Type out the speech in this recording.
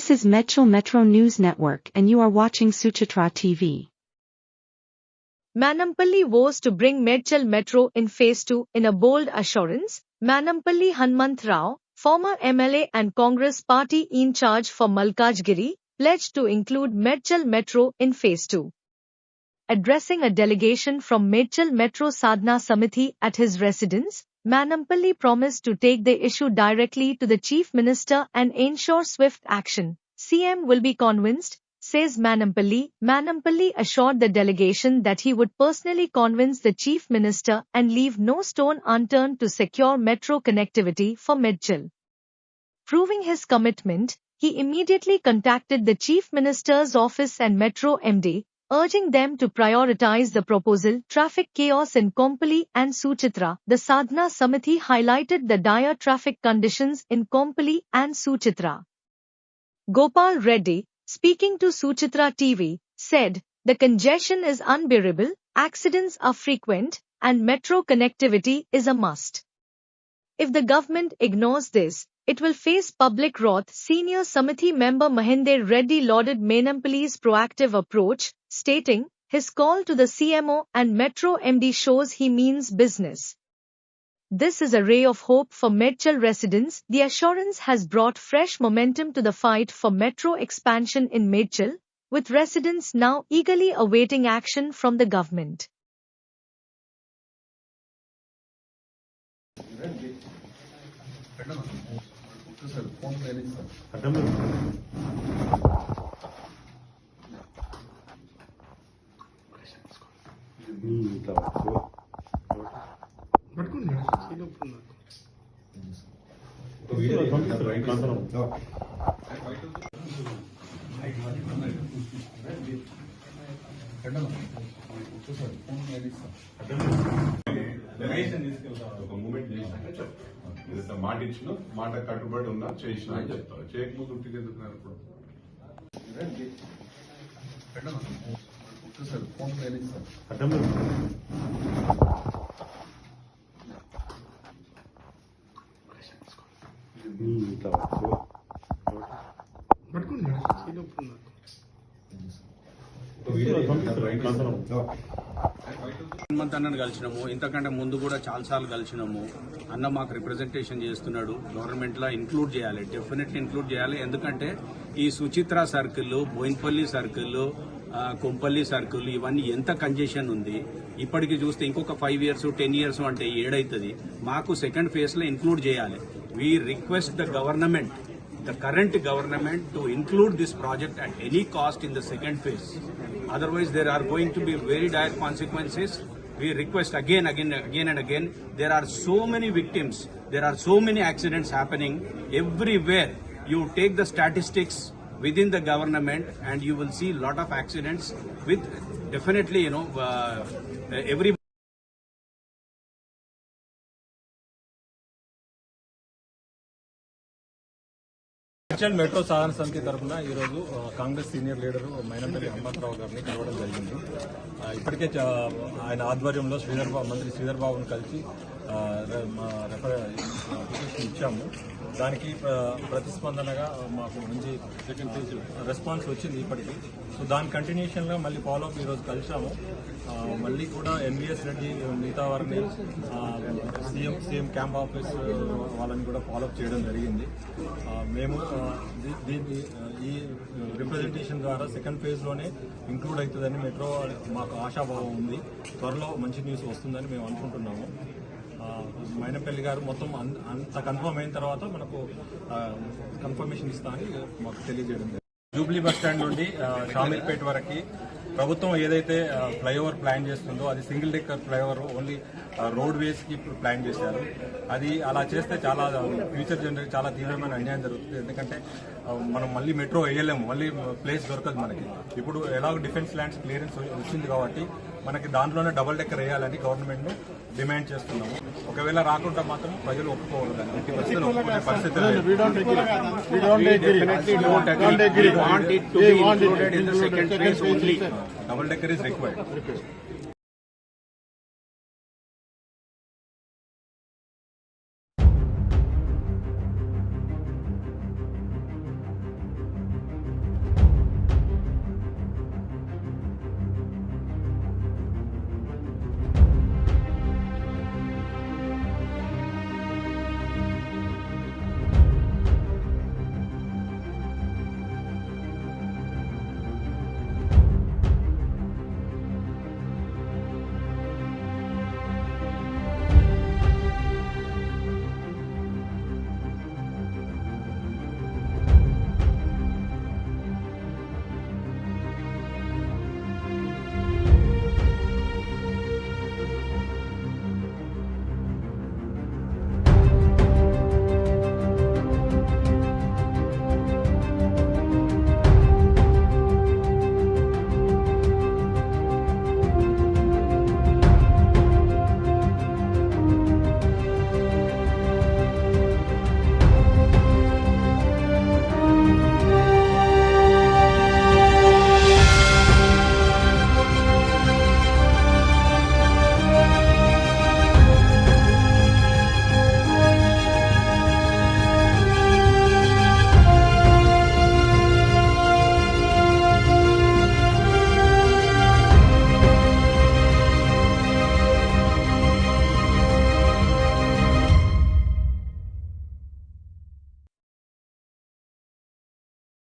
This is Metro News Network and you are watching Suchitra TV. Manampally vows to bring Medchal Metro in Phase 2 in a bold assurance. Manampally Hanmant Rao, former MLA and Congress party in charge for Malkajgiri, pledged to include Medchal Metro in Phase 2. Addressing a delegation from Medchal Metro Sadhana Samiti at his residence, Manampally promised to take the issue directly to the Chief Minister and ensure swift action. CM will be convinced, says Manampally. Manampally assured the delegation that he would personally convince the Chief Minister and leave no stone unturned to secure metro connectivity for Medchal. Proving his commitment, he immediately contacted the Chief Minister's office and Metro MD, urging them to prioritize the proposal. Traffic chaos in Kompally and Suchitra. The Sadhana Samiti highlighted the dire traffic conditions in Kompally and Suchitra. Gopal Reddy, speaking to Suchitra TV, said, "The congestion is unbearable, accidents are frequent, and metro connectivity is a must. If the government ignores this, it will face public wrath." Senior Samiti member Mahinder Reddy lauded Manampally's proactive approach, stating, "His call to the CMO and Metro MD shows he means business. This is a ray of hope for Medchal residents." The assurance has brought fresh momentum to the fight for metro expansion in Medchal, with residents now eagerly awaiting action from the government. మాట ఇచ్చిన మాట కట్టుబడి ఉన్నా చేసిన అని చెప్తారు. చేయకముందు ఇంటికి ఎందుకు హనుమంత్ అన్నను కలిసినాము. ఇంతకంటే ముందు కూడా చాలాసార్లు కలిసినాము. అన్న మాకు రిప్రజెంటేషన్ చేస్తున్నాడు. గవర్నమెంట్లో ఇంక్లూడ్ చేయాలి, డెఫినెట్లీ ఇంక్లూడ్ చేయాలి. ఎందుకంటే ఈ Suchitra circle, Boinpally circle, Kompally circle ఇవన్నీ ఎంత కంజెషన్ ఉంది. ఇప్పటికి చూస్తే ఇంకొక 5 years 10 years అంటే ఏడైతుంది. మాకు సెకండ్ ఫేజ్ లో ఇంక్లూడ్ చేయాలి. We request the government, the current government, to include this project at any cost in the second phase. Otherwise, there are going to be very dire consequences. We request again and again. There are so many victims. There are so many accidents happening everywhere. You take the statistics within the government and you will see a lot of accidents with definitely, every Medchal metro Sadhana Samithi తరఫున ఈరోజు Congress senior leader Mynampally Hanumantharao గారిని కలవడం జరిగింది. ఇప్పటికే ఆయన ఆధ్వర్యంలో మంత్రి శ్రీధర్ బాబును కలిసి అప్లికేషన్ ఇచ్చాము. దానికి ప్రతిస్పందనగా మాకు మంచి సెకండ్ ఫేజ్ రెస్పాన్స్ వచ్చింది ఇప్పటికీ. సో దాని కంటిన్యూషన్గా మళ్ళీ ఫాలోఅప్ ఈరోజు కలిసాము. మళ్ళీ కూడా ఎన్వీఎస్ రెడ్డి మిగతా వారిని సీఎం క్యాంప్ ఆఫీస్ వాళ్ళని కూడా ఫాలోఅప్ చేయడం జరిగింది. మేము దీన్ని ఈ రిప్రజెంటేషన్ ద్వారా సెకండ్ ఫేజ్లోనే ఇంక్లూడ్ అవుతుందని మెట్రో మాకు ఆశాభావం ఉంది. త్వరలో మంచి న్యూస్ వస్తుందని మేము అనుకుంటున్నాము. మైనంపల్లి గారు మొత్తం అంత కన్ఫర్మ్ అయిన తర్వాత మనకు కన్ఫర్మేషన్ ఇస్తా అని మాకు తెలియజేయడం. జూబ్లీ బస్ స్టాండ్ నుండి షామీర్పేట వరకు ప్రభుత్వం ఏదైతే ఫ్లైఓవర్ ప్లాన్ చేస్తుందో అది single decker flyover only roadways కి ప్లాన్ చేశారు. అది అలా చేస్తే చాలా ఫ్యూచర్ జనరేషన్ చాలా తీవ్రమైన అన్యాయం జరుగుతుంది. ఎందుకంటే మనం మళ్ళీ మెట్రో వేయలేము, మళ్ళీ ప్లేస్ దొరకదు మనకి. ఇప్పుడు ఎలాగో డిఫెన్స్ ల్యాండ్స్ క్లియరెన్స్ వచ్చింది కాబట్టి మనకి దాంట్లోనే డబుల్ డెక్కర్ వేయాలని గవర్నమెంట్ ను డిమాండ్ చేస్తున్నాము. ఒకవేళ రాకుండా మాత్రం ప్రజలు ఒప్పుకోవాలి. Double decker is required.